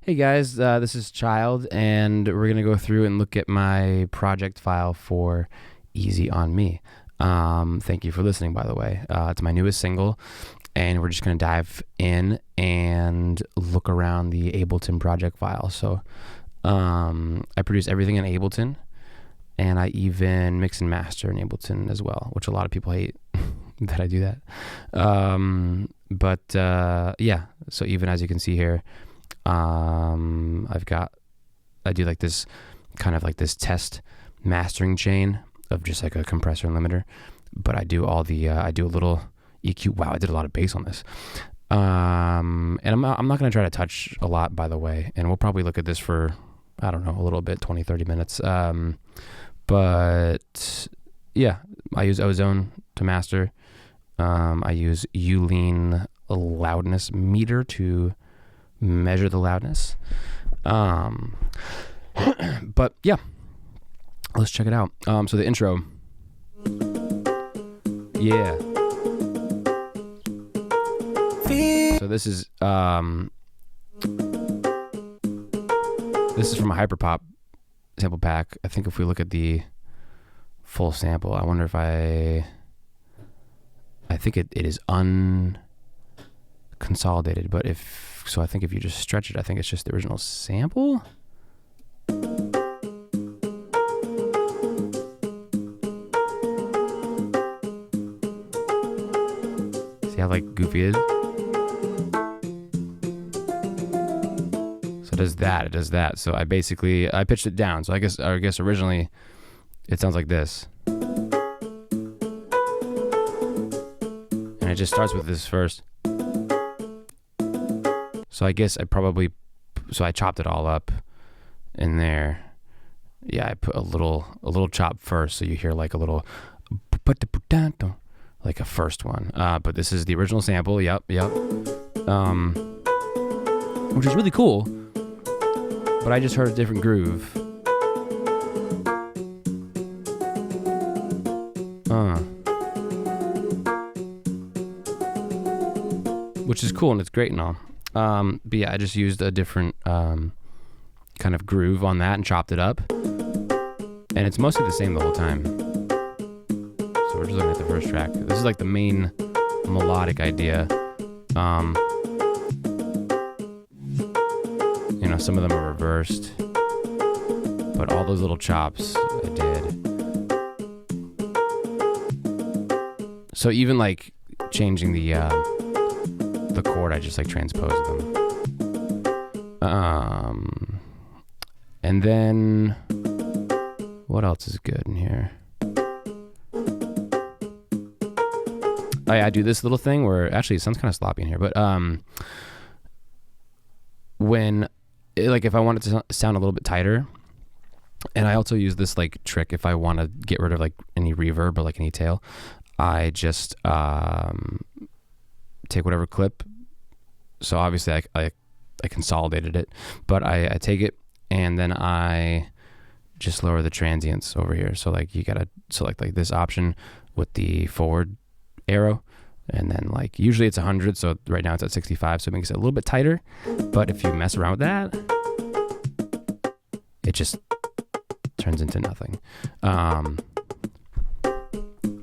Hey guys, this is CHYLD, and we're gonna go through and look at my project file for Easy on Me. Thank you for listening, by the way. It's my newest single, and we're just gonna dive in and look around the Ableton project file. So I produce everything in Ableton, and I even mix and master in Ableton as well, which a lot of people hate that I do that. Yeah, so even as you can see here, I do like this kind of like this test mastering chain of just like a compressor and limiter, but I do all the I do a little EQ. Wow, I did a lot of bass on this. And I'm not going to try to touch a lot, by the way, and we'll probably look at this for, I don't know, a little bit, 20, 30 minutes. But yeah, I use Ozone to master. I use Ulean loudness meter to measure the loudness. But yeah, let's check it out. So the intro. Yeah. So this is from a Hyperpop sample pack. I think if we look at the full sample, I wonder if I think it is unconsolidated, but I think if you just stretch it, I think it's just the original sample. See how like goofy it is? So it does that. So I pitched it down. So I guess originally it sounds like this. And it just starts with this first. So I guess I chopped it all up in there. Yeah, I put a little chop first, so you hear like a little, like a first one. But this is the original sample. Yep. Which is really cool. But I just heard a different groove. Which is cool and it's great and all. But yeah, I just used a different kind of groove on that and chopped it up. And it's mostly the same the whole time. So we're just looking at the first track. This is like the main melodic idea. Some of them are reversed. But all those little chops I did. So even like changing the chord, I just like transposed them. And then what else is good in here? Oh yeah, I do this little thing where actually it sounds kind of sloppy in here, but if I want it to sound a little bit tighter, and I also use this like trick if I want to get rid of like any reverb or like any tail, I just take whatever clip. So obviously I consolidated it, but I take it and then I just lower the transients over here. So like you gotta select like this option with the forward arrow, and then like usually it's 100. So right now it's at 65, so it makes it a little bit tighter. But if you mess around with that, it just turns into nothing.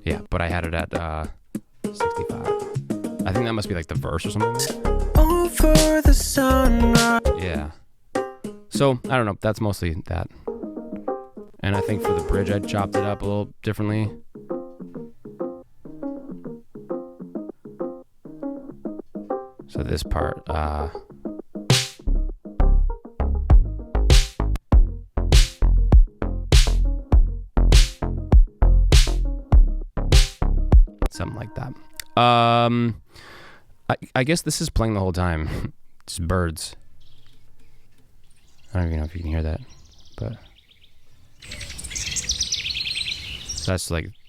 Yeah, but I had it at 65. I think that must be like the verse or something. Over the sun. Yeah. So I don't know. That's mostly that. And I think for the bridge, I chopped it up a little differently. So this part, something like that. I guess this is playing the whole time. It's birds. I don't even know if you can hear that, but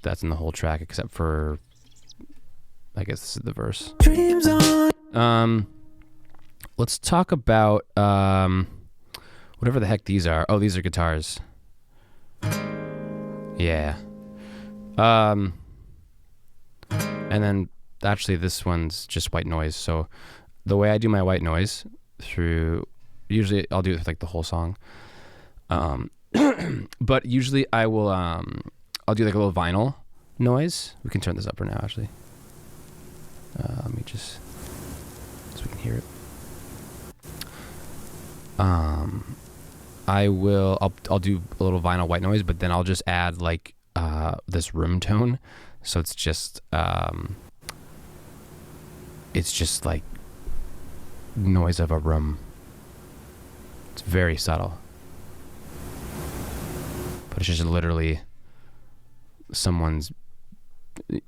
that's in the whole track except for, I guess this is the verse. Dreams on. Let's talk about whatever the heck these are. Oh, these are guitars. Yeah. And then actually this one's just white noise. So the way I do my white noise through Usually I'll do it with like the whole song. But usually I will, I'll do like a little vinyl noise. We can turn this up for now, actually. Let me just, so we can hear it. I'll do a little vinyl white noise, but then I'll just add like, this room tone. So it's just like noise of a room. It's very subtle, but it's just literally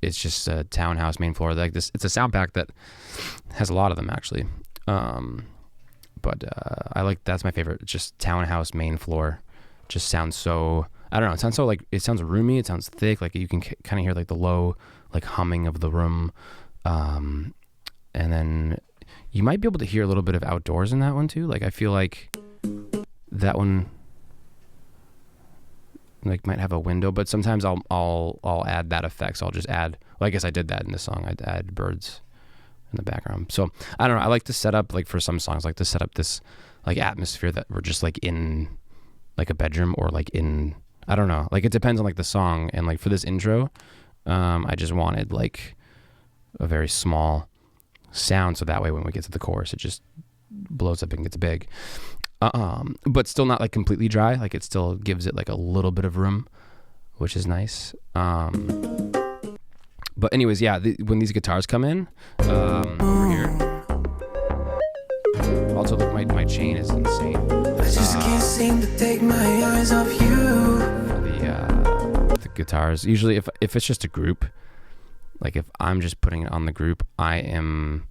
it's just a townhouse main floor. Like this, it's a sound pack that has a lot of them actually. But I like, that's my favorite. It's just townhouse main floor. Just sounds so, I don't know. It sounds so like, it sounds roomy. It sounds thick. Like you can kind of hear like the low, like humming of the room. And then you might be able to hear a little bit of outdoors in that one too. Like I feel like that one like might have a window, but sometimes I'll add that effect. So I'll just add, well, I guess I did that in this song. I'd add birds in the background. So I don't know. I like to set up, like for some songs, I like to set up this like atmosphere that we're just like in like a bedroom or like in, I don't know, like it depends on like the song. And like for this intro, I just wanted like a very small sound. So that way when we get to the chorus, it just blows up and gets big. But still not like completely dry. Like it still gives it like a little bit of room, which is nice. But anyways, yeah, when these guitars come in, over here. Also, look, my chain is insane. I just can't seem to take my eyes off you. The guitars. Usually, if it's just a group, like if I'm just putting it on the group, I am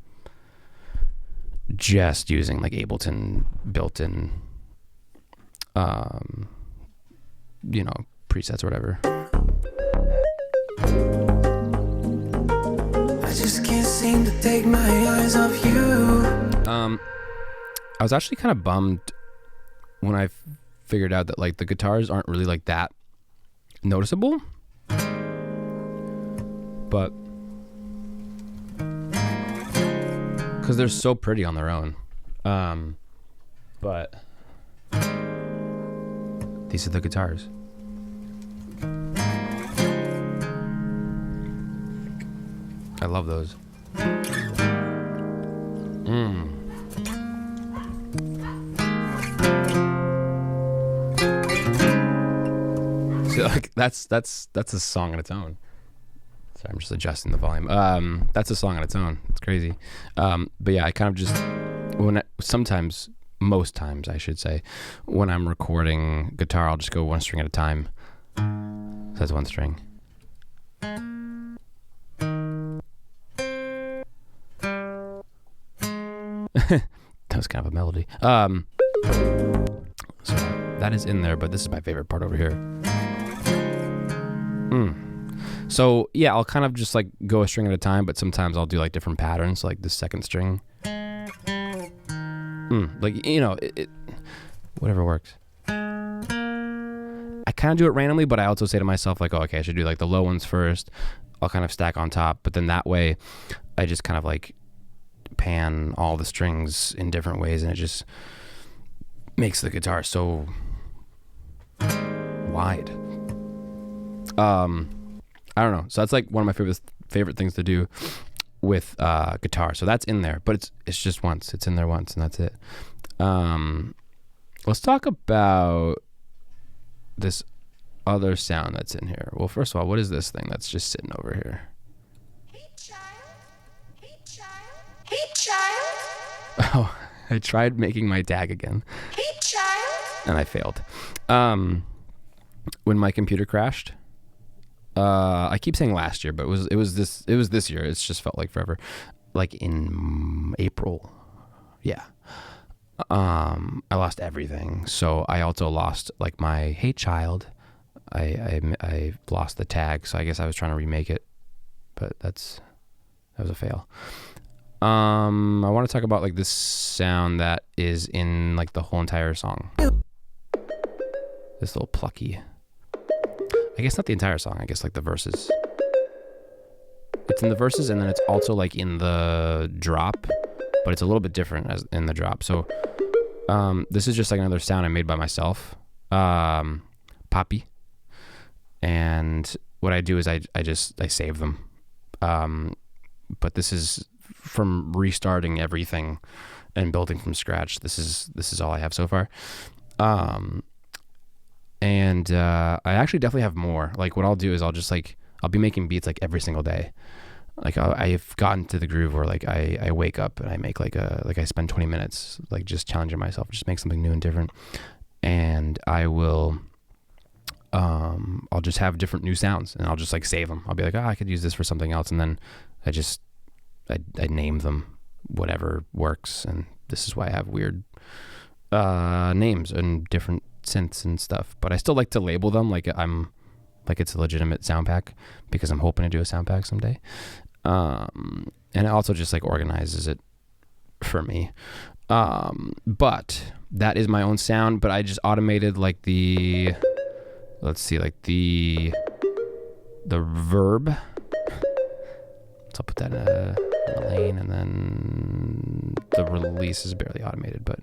just using like Ableton built-in, presets or whatever. I just can't seem to take my eyes off you. I was actually kind of bummed when I figured out that like the guitars aren't really like that noticeable, but because they're so pretty on their own. But these are the guitars. I love those. So like that's a song on its own. Sorry, I'm just adjusting the volume. That's a song on its own. It's crazy. But yeah, I kind of just most times I should say, when I'm recording guitar, I'll just go one string at a time. So that's one string. That was kind of a melody. So that is in there, but this is my favorite part over here. So yeah, I'll kind of just like go a string at a time, but sometimes I'll do like different patterns, like the second string. Like, whatever works. I kind of do it randomly, but I also say to myself like, oh, okay, I should do like the low ones first. I'll kind of stack on top, but then that way I just kind of like pan all the strings in different ways, and it just makes the guitar so wide. I don't know. So that's like one of my favorite things to do with guitar. So that's in there, but it's just once. It's in there once, and that's it. Let's talk about this other sound that's in here. Well, first of all, what is this thing that's just sitting over here? Hey child, hey child, hey child. Oh, I tried making my tag again. Hey child. And I failed. When my computer crashed, I keep saying last year, but it was this year. It's just felt like forever. Like in April. Yeah. I lost everything. So I also lost like my Hey Child. I lost the tag, so I guess I was trying to remake it, but that was a fail. I want to talk about like this sound that is in like the whole entire song. This little plucky. I guess not the entire song. I guess like the verses. It's in the verses, and then it's also like in the drop, but it's a little bit different as in the drop. So This is just like another sound I made by myself. Poppy. And what I do is I save them. But this is from restarting everything and building from scratch. This is all I have so far. And I actually definitely have more. Like what I'll do is I'll be making beats like every single day. Like I've gotten to the groove where like I wake up and I make I spend 20 minutes like just challenging myself, just make something new and different. And I will, I'll just have different new sounds and I'll just like save them. I'll be like, I could use this for something else. And then I name them whatever works. And this is why I have weird names and different synths and stuff. But I still like to label them like it's a legitimate sound pack because I'm hoping to do a sound pack someday. And it also just like organizes it for me. But that is my own sound, but I just automated like the verb. So I'll put that in a lane, and then the release is barely automated, but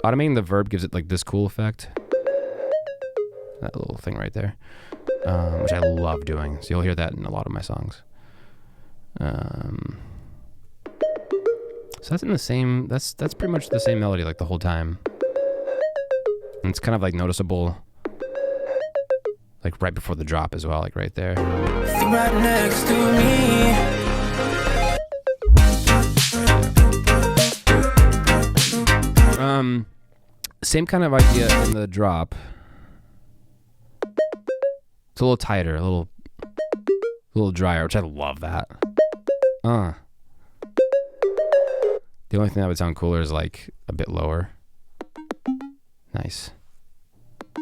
automating the verb gives it like this cool effect. That little thing right there, which I love doing. So you'll hear that in a lot of my songs. So that's in the same, that's pretty much the same melody like the whole time. And it's kind of like noticeable like right before the drop as well, like right there. Right next to me. Same kind of idea in the drop. It's a little tighter, a little drier, which I love that. The only thing that would sound cooler is like a bit lower. Nice. A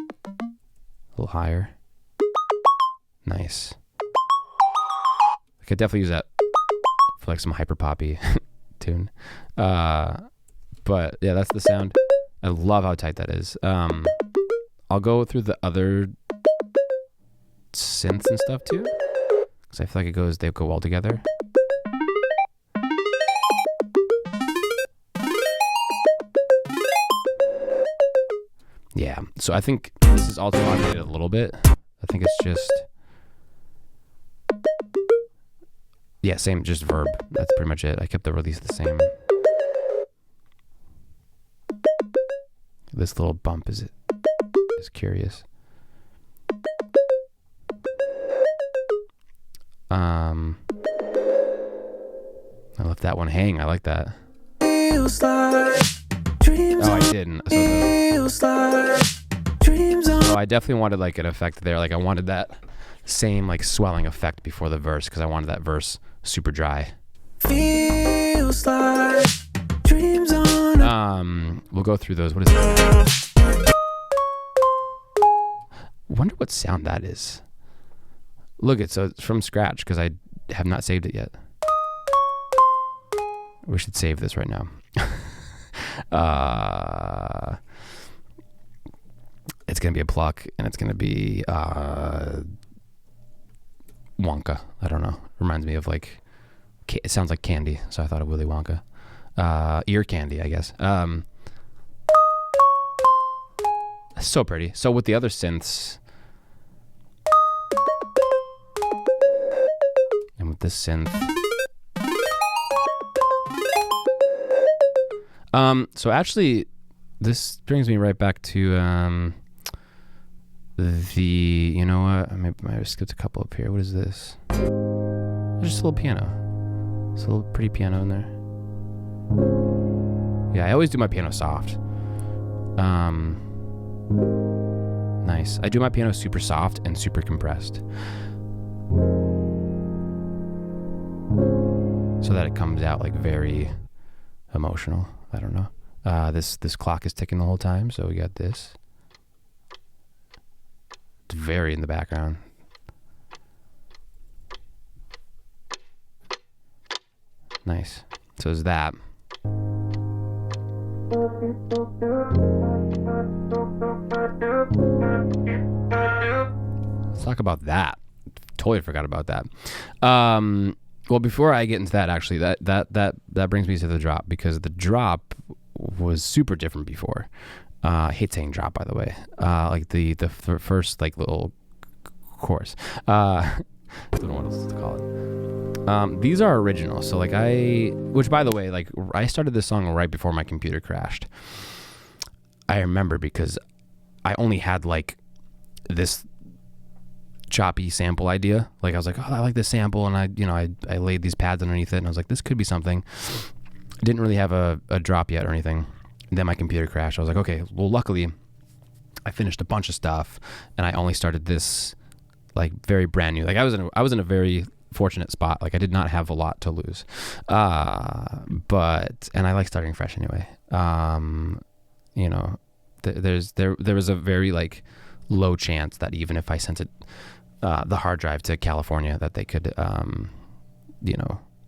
little higher. Nice. I could definitely use that for like some hyper poppy tune. But yeah, that's the sound. I love how tight that is. I'll go through the other synths and stuff too, because I feel like they go well together. Yeah, so I think this is also automated a little bit. I think it's just, yeah, same, just verb. That's pretty much it. I kept the release the same. This little bump is curious. I left that one hang. I like that. Oh, I didn't. So I definitely wanted like an effect there. Like I wanted that same like swelling effect before the verse because I wanted that verse super dry. Feels like dreams on. We'll go through those. What is that? Wonder what sound that is. Look, so it's from scratch because I have not saved it yet. We should save this right now. It's gonna be a pluck, and it's gonna be Wonka. I don't know. Reminds me of like, it sounds like candy, so I thought of Willy Wonka. Ear candy, I guess. So pretty. So with the other synths, and with this synth, so actually, this brings me right back to you know what? I might have skipped a couple up here. What is this? There's just a little piano. It's a little pretty piano in there. Yeah, I always do my piano soft. Nice. I do my piano super soft and super compressed, so that it comes out like very emotional. I don't know. This clock is ticking the whole time, so we got this. It's very in the background. Nice. So is that. Let's talk about that. Totally forgot about that. Well, before I get into that, actually, that brings me to the drop, because the drop was super different before. I hate saying drop, by the way. Like the first like little chorus. Don't know what else to call it. These are original. So like which by the way, like I started this song right before my computer crashed. I remember because I only had like this choppy sample idea. Like I was like, oh, I like this sample, and I laid these pads underneath it, and I was like, this could be something. Didn't really have a drop yet or anything. And then my computer crashed. I was like, okay, well, luckily I finished a bunch of stuff, and I only started this like very brand new. Like I was in a very fortunate spot. Like I did not have a lot to lose, but I like starting fresh anyway. There was a very like low chance that even if I sent it the hard drive to California, that they could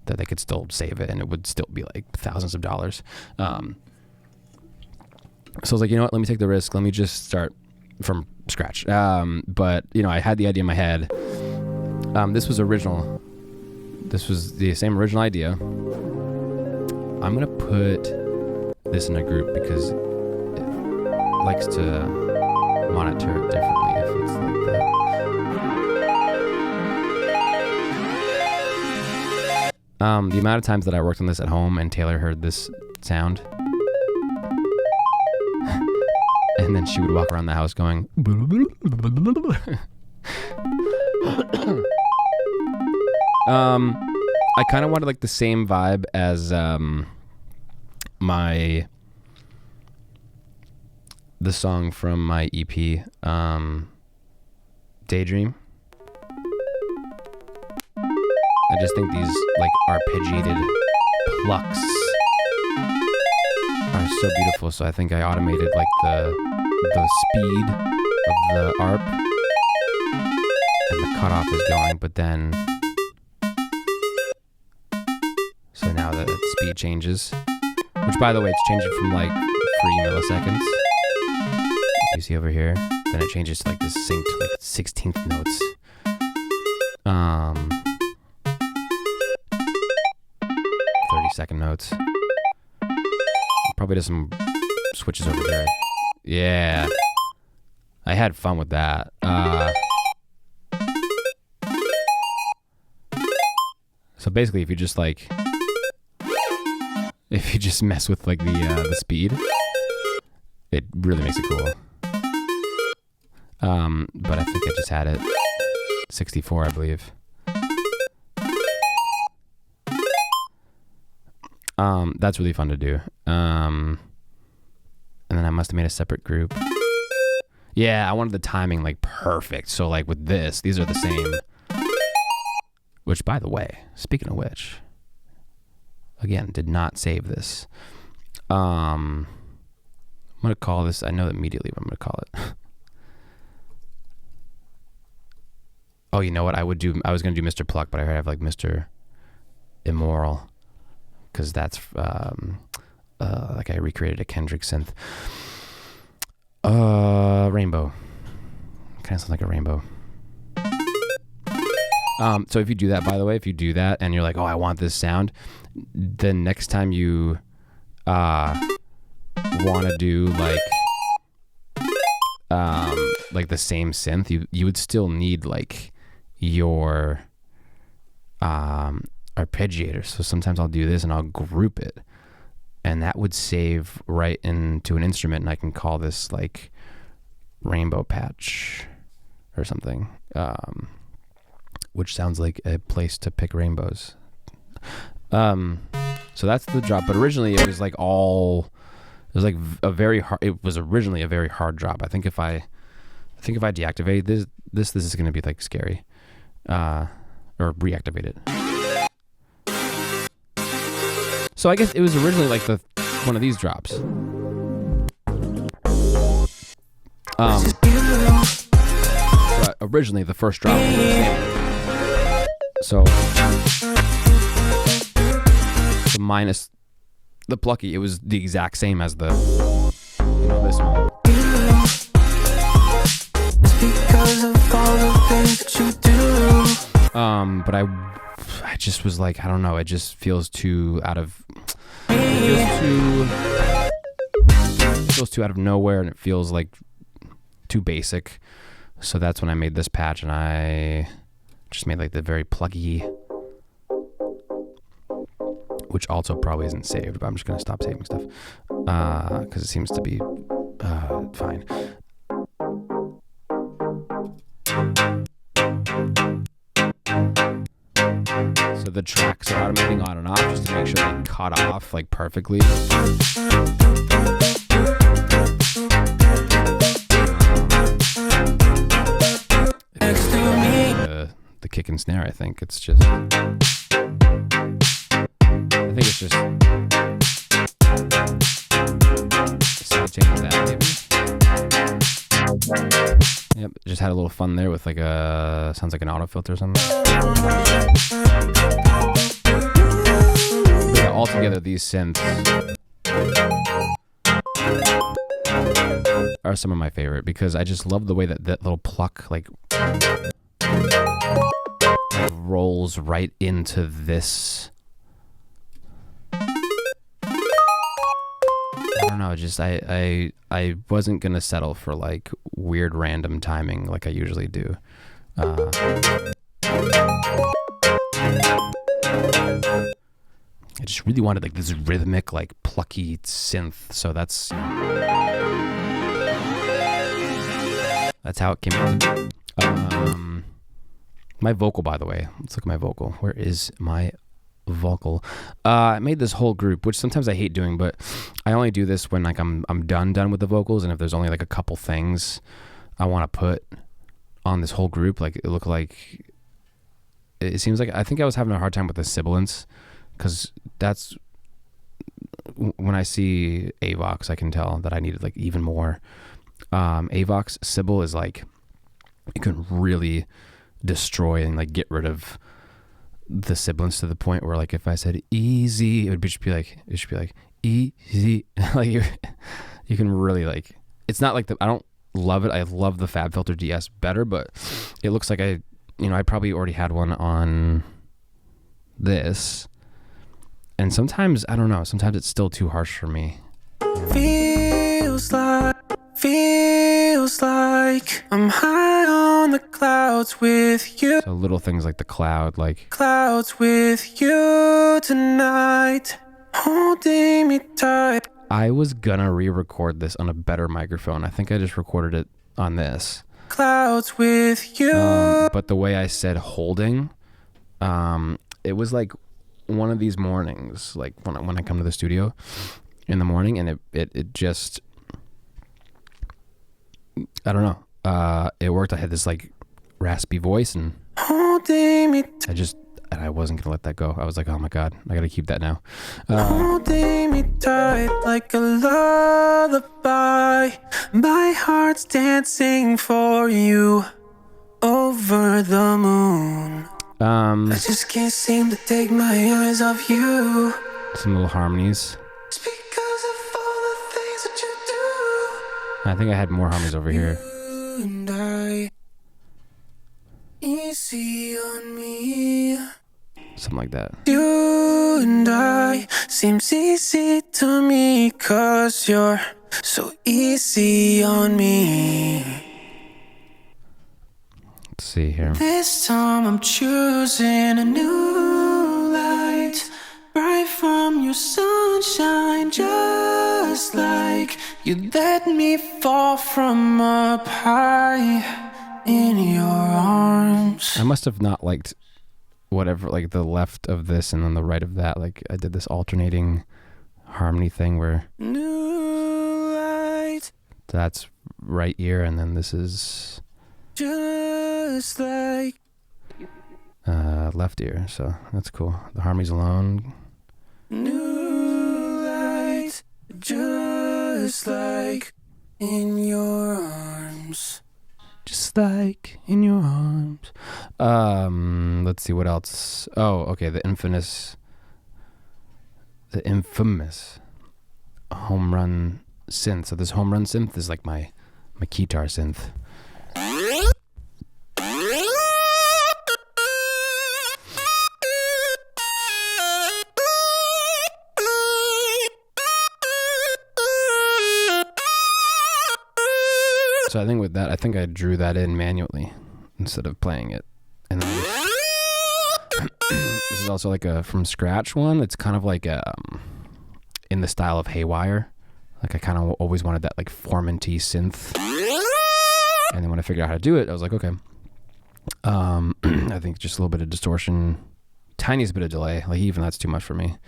that they could still save it and it would still be like thousands of dollars. So I was like, you know what, let me take the risk. Let me just start from scratch. But I had the idea in my head. This was original. This was the same original idea. I'm going to put this in a group because it likes to monitor it differently if it's like that. The amount of times that I worked on this at home and Taylor heard this sound, and then she would walk around the house going, I kind of wanted like the same vibe as the song from my EP, Daydream. I just think these like arpeggiated plucks are so beautiful. So I think I automated like the speed of the arp, and the cutoff is going, but then so now the speed changes, which by the way, it's changing from like 3 milliseconds. You see over here, then it changes to like the synced like 16th notes. 30-second notes. Probably does some switches over there. Yeah, I had fun with that. So basically, if you just mess with like the speed, it really makes it cool. But I think I just had it 64, I believe. That's really fun to do. And then I must have made a separate group. Yeah, I wanted the timing like perfect. So like with this, these are the same. Which, by the way, speaking of which, again, did not save this. I'm gonna call this. I know immediately what I'm gonna call it. Oh, you know what? I was gonna do Mr. Pluck, but I heard I have like Mr. Immoral, because that's like I recreated a Kendrick synth. Rainbow. Kind of sounds like a rainbow. So if you do that, by the way, if you do that and you're like, oh, I want this sound, then next time you want to do like the same synth, you would still need like your arpeggiator. So sometimes I'll do this and I'll group it, and that would save right into an instrument, and I can call this like Rainbow Patch or something, which sounds like a place to pick rainbows. So that's the drop. But originally it was like it was originally a very hard drop. I think if I deactivate this is going to be like scary, or reactivate it. So I guess it was originally like one of these drops. But originally the first drop was so minus the plucky, it was the exact same as this one. But I just was like, I don't know, it just feels too just feels too out of nowhere, and it feels like too basic. So that's when I made this patch, and I just made like the very pluggy, which also probably isn't saved, but I'm just gonna stop saving stuff because it seems to be fine. So the tracks are automating on and off just to make sure they cut off like perfectly. The kick and snare, I think it's just. I think it's just. Side change that maybe. Yep, just had a little fun there with like a sounds like an auto filter or something. But yeah, altogether these synths are some of my favorite because I just love the way that little pluck like rolls right into this. I don't know, just I wasn't gonna settle for like weird random timing like I usually do. I just really wanted like this rhythmic, like plucky synth, so that's how it came out. My vocal, by the way, let's look at my vocal. Where is my vocal? I made this whole group, which sometimes I hate doing, but I only do this when like I'm done with the vocals, and if there's only like a couple things I want to put on this whole group, like it looked like it seems like I think I was having a hard time with the sibilance, because that's when I see Avox, I can tell that I needed like even more. Avox Sybil is like it can really destroy and like get rid of the sibilance to the point where like if I said easy, it should be like easy. Like you can really like, it's not like I don't love it. I love the FabFilter DS better, but it looks like I probably already had one on this, and sometimes I don't know. Sometimes it's still too harsh for me. Feels like I'm high on the clouds with you. So little things like the cloud, like clouds with you tonight, holding me tight. I was gonna re-record this on a better microphone. I think I just recorded it on this. Clouds with you. But the way I said holding, it was like one of these mornings, like when I come to the studio in the morning, and it just, I don't know. It worked. I had this like raspy voice, and I wasn't gonna let that go. I was like, oh my god, I gotta keep that now. Holding me tight like a lullaby. My heart's dancing for you over the moon. I just can't seem to take my eyes off you. Some little harmonies. It's because of all the things that you do. I think I had more harmonies over here. You and I, easy on me. Something like that. You and I seems easy to me, 'cause you're so easy on me. Let's see here. This time I'm choosing a new light, bright from your sunshine, just like you let me fall from up high in your arms. I must have not liked whatever, like the left of this and then the right of that. Like I did this alternating harmony thing where New light, that's right ear, and then this is just like left ear. So that's cool. The harmonies alone. new light, just like in your arms. Just like in your arms. Let's see what else. Oh, okay. The infamous home run synth. So this home run synth is like my guitar synth. So I think with that, I drew that in manually instead of playing it. And then this is also like a from scratch one. It's kind of like in the style of Haywire. Like I kind of always wanted that like Formanty synth. And then when I figured out how to do it, I was like, okay. I think just a little bit of distortion, tiniest bit of delay. Like even that's too much for me.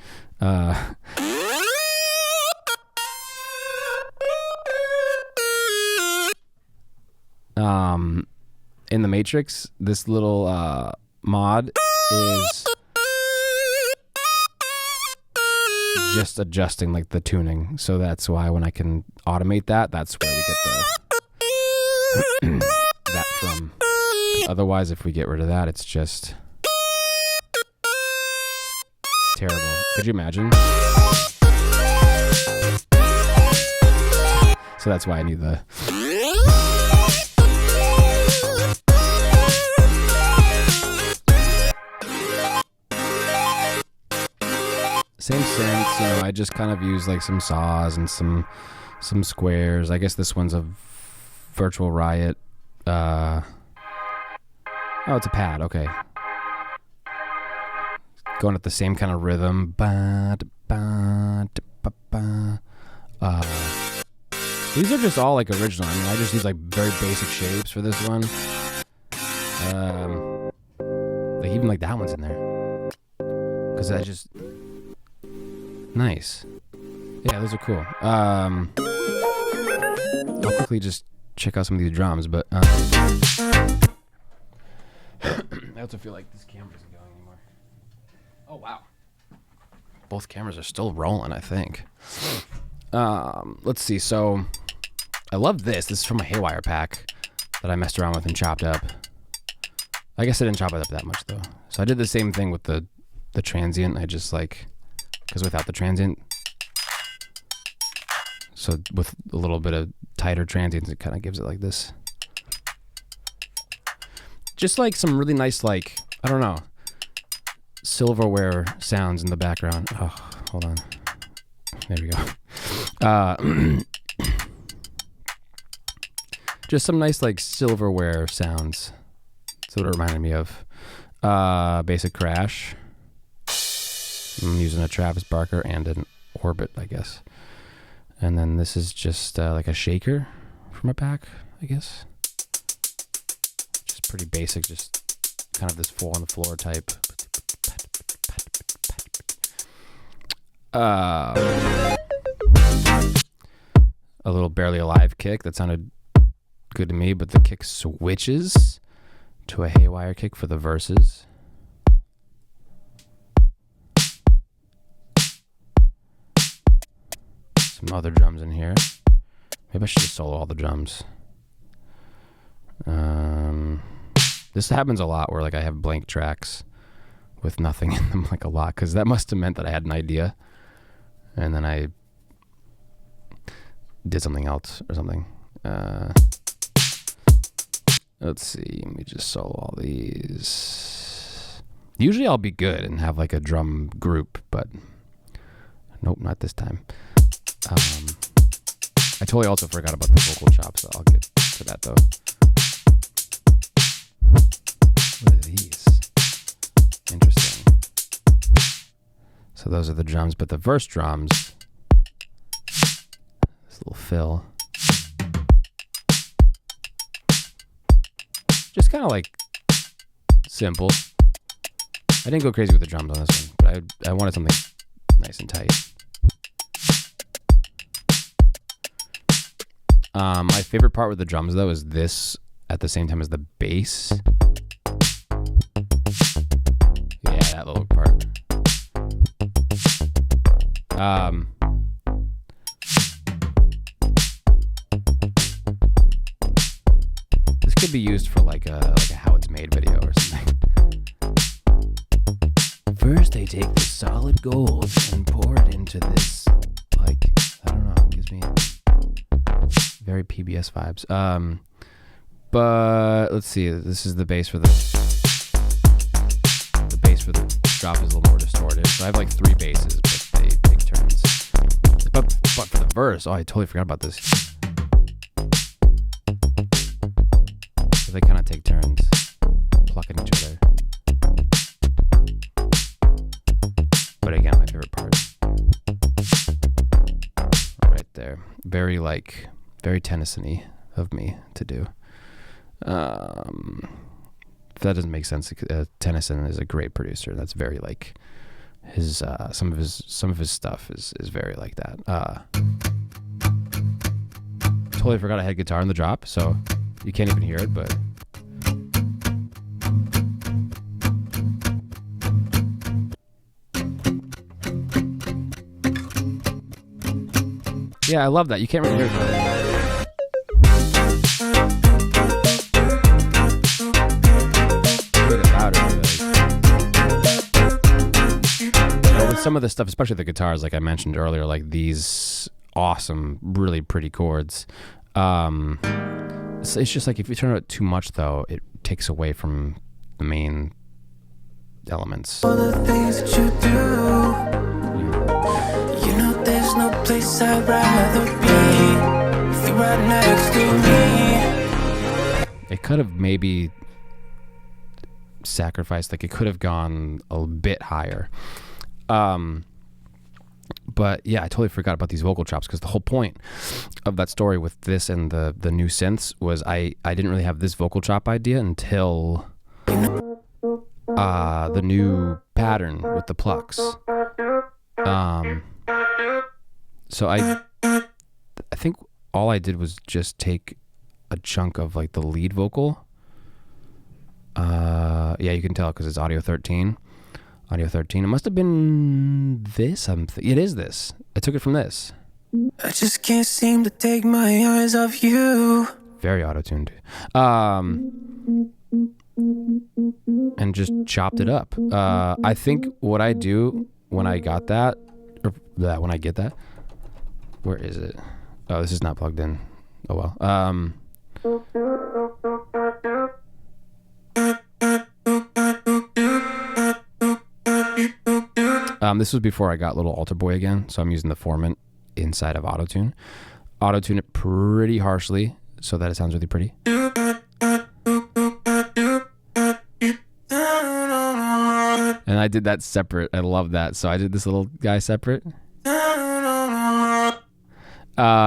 In the Matrix, this little mod is just adjusting like the tuning. So that's why when I can automate that, that's where we get the that from. Otherwise, if we get rid of that, it's just terrible. Could you imagine? So that's why I need the same synths, you know, I just kind of use like some saws and some squares. I guess this one's a Virtual Riot. Oh, it's a pad. Okay. Going at the same kind of rhythm. These are just all like original. I mean, I just use like very basic shapes for this one. Like even like that one's in there. Because I just... Nice. Yeah, those are cool. I'll quickly just check out some of these drums, but I also feel like this camera isn't going anymore. Oh, wow. Both cameras are still rolling, I think. Let's see. So I love this. This is from a Haywire pack that I messed around with and chopped up. I guess I didn't chop it up that much, though. So I did the same thing with the transient. I just like... Because without the transient, so with a little bit of tighter transients, it kind of gives it like this. Just like some really nice, like, I don't know, silverware sounds in the background. Oh, hold on. There we go. Just some nice, like, silverware sounds. That's what it reminded me of. Basic Crash. I'm using a Travis Barker and an Orbit, I guess. And then this is just like a shaker from a pack, I guess. Just pretty basic, just kind of this 4 on the floor type. A little Barely Alive kick that sounded good to me, but the kick switches to a Haywire kick for the verses. Some other drums in here. Maybe I should just solo all the drums. This happens a lot where like I have blank tracks with nothing in them, like a lot, because that must have meant that I had an idea and then I did something else or something. Let's see. Let me just solo all these. Usually I'll be good and have like a drum group, but nope, not this time. I totally also forgot about the vocal chops, so I'll get to that though. What are these? Interesting. So those are the drums, but the verse drums, this little fill, just kind of like simple. I didn't go crazy with the drums on this one, but I wanted something nice and tight. My favorite part with the drums, though, is this at the same time as the bass. Yeah, that little part. This could be used for like a How It's Made video or something. First, they take the solid gold and pour it into this, like, I don't know, it gives me very PBS vibes. But let's see. This is the bass for the bass for the drop is a little more distorted. So I have like 3 basses, but they take turns. But for the verse, oh, I totally forgot about this. very Tennyson-y of me to do. If that doesn't make sense, Tennyson is a great producer. That's very like his some of his stuff is very like that. Totally forgot I had guitar in the drop, so you can't even hear it, but yeah, I love that. You can't really hear it. Some of the stuff, especially the guitars, like I mentioned earlier, like these awesome, really pretty chords. It's just like if you turn it too much, though, it takes away from the main elements. All the things that you do, you know there's no place I'd rather be if you're right next to me. It could have maybe sacrificed, like it could have gone a bit higher. But yeah, I totally forgot about these vocal chops, because the whole point of that story with this and the new synths was I didn't really have this vocal chop idea until the new pattern with the plucks. So I think all I did was just take a chunk of like the lead vocal. Yeah, you can tell because it's Audio 13. Audio 13. It must have been this. It is this. I took it from this. I just can't seem to take my eyes off you. Very auto-tuned. And just chopped it up. I think what I do when I got that, when I get that, where is it? Oh, this is not plugged in. Oh well. This was before I got Little Altar Boy again, so I'm using the formant inside of Auto-Tune. Auto-tune it pretty harshly so that it sounds really pretty. And I did that separate. I love that. So I did this little guy separate.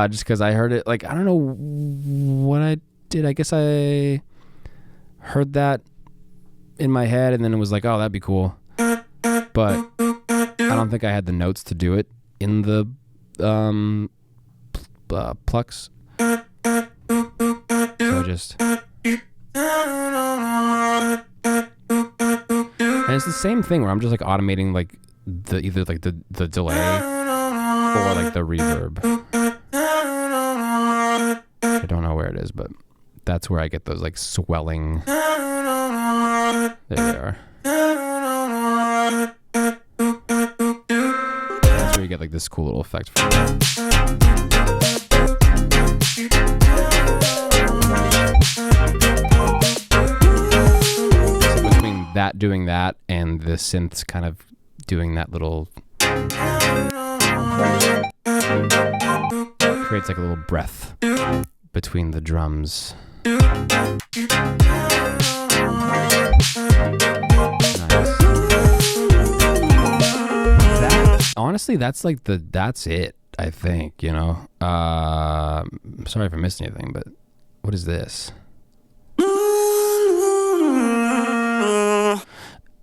Just because I heard it, like, I don't know what I did. I guess I heard that in my head and then it was like, oh, that'd be cool. But I don't think I had the notes to do it in the plucks. So I just... And it's the same thing where I'm just like automating like either like the delay or like the reverb. I don't know where it is, but that's where I get those like swelling. There they are. That's where you get like this cool little effect from it. So between that doing that and the synths kind of doing that little creates like a little breath between the drums. Honestly, that's like that's it, I think, you know. Sorry if I missed anything, but what is this?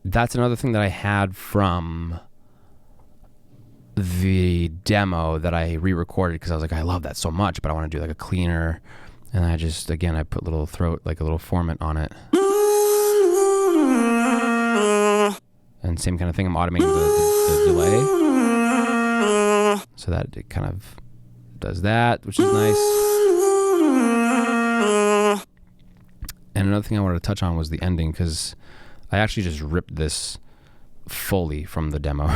That's another thing that I had from the demo that I re-recorded because I was like, I love that so much, but I want to do like a cleaner. And I just, again, I put little throat, like a little formant on it. And same kind of thing, I'm automating the delay. So that it kind of does that, which is nice. And another thing I wanted to touch on was the ending, because I actually just ripped this fully from the demo.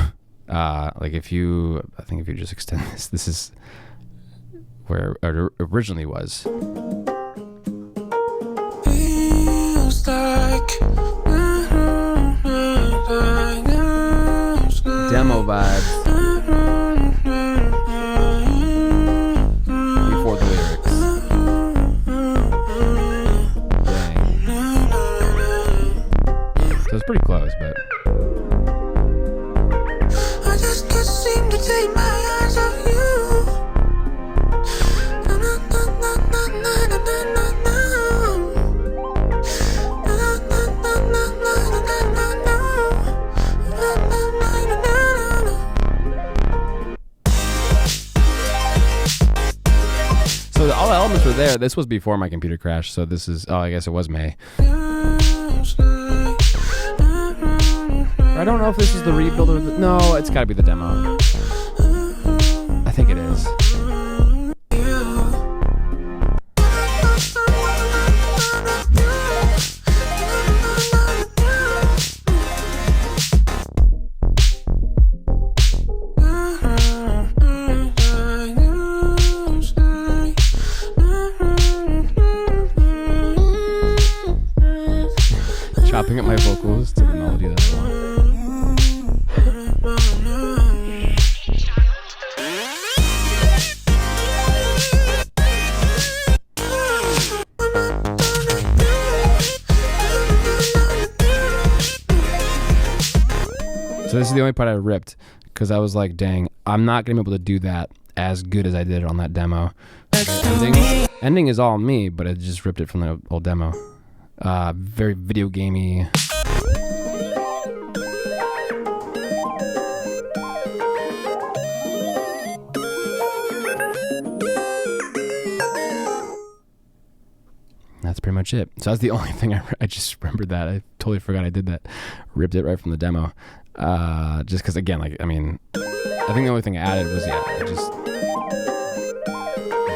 Like I think if you just extend this is where it originally was. Feels like Demo vibes. Before the lyrics. Dang. So it's pretty close, but I just can't seem to take my eyes off you. all the elements were there. This was before my computer crashed, so this is, I guess it was May. I don't know if this is the rebuild or no, it's gotta be the demo. I think it is. Chopping up my vocals to the melody that I want. So this is the only part I ripped because I was like, dang, I'm not going to be able to do that as good as I did on that demo. Ending is all me, but I just ripped it from the old demo. Very video gamey. That's pretty much it. So that's the only thing I just remembered that. I totally forgot I did that. Ripped it right from the demo. Just because, again, like, I mean, I think the only thing I added was, I just a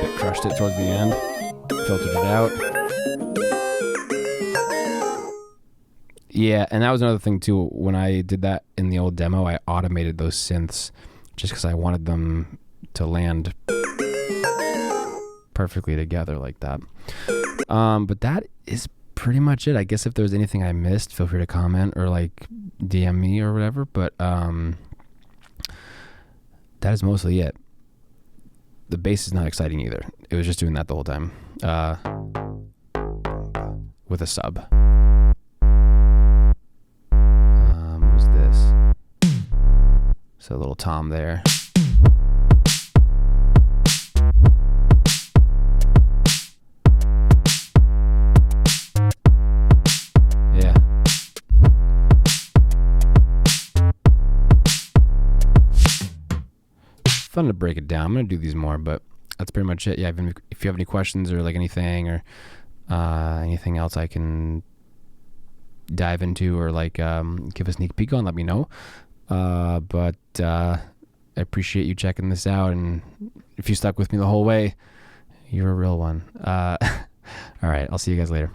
bit crushed it towards the end. Filtered it out. Yeah, and that was another thing, too. When I did that in the old demo, I automated those synths just because I wanted them to land perfectly together like that. But that is pretty much it. I guess if there's anything I missed, feel free to comment or like DM me or whatever. But that is mostly it. The bass is not exciting either. It was just doing that the whole time with a sub. What's this? So a little tom there. Fun to break it down. I'm gonna do these more, but that's pretty much it. Yeah, if you have any questions or like anything or anything else I can dive into or like give a sneak peek on, let me know. But I appreciate you checking this out, and if you stuck with me the whole way, you're a real one. All right, I'll see you guys later.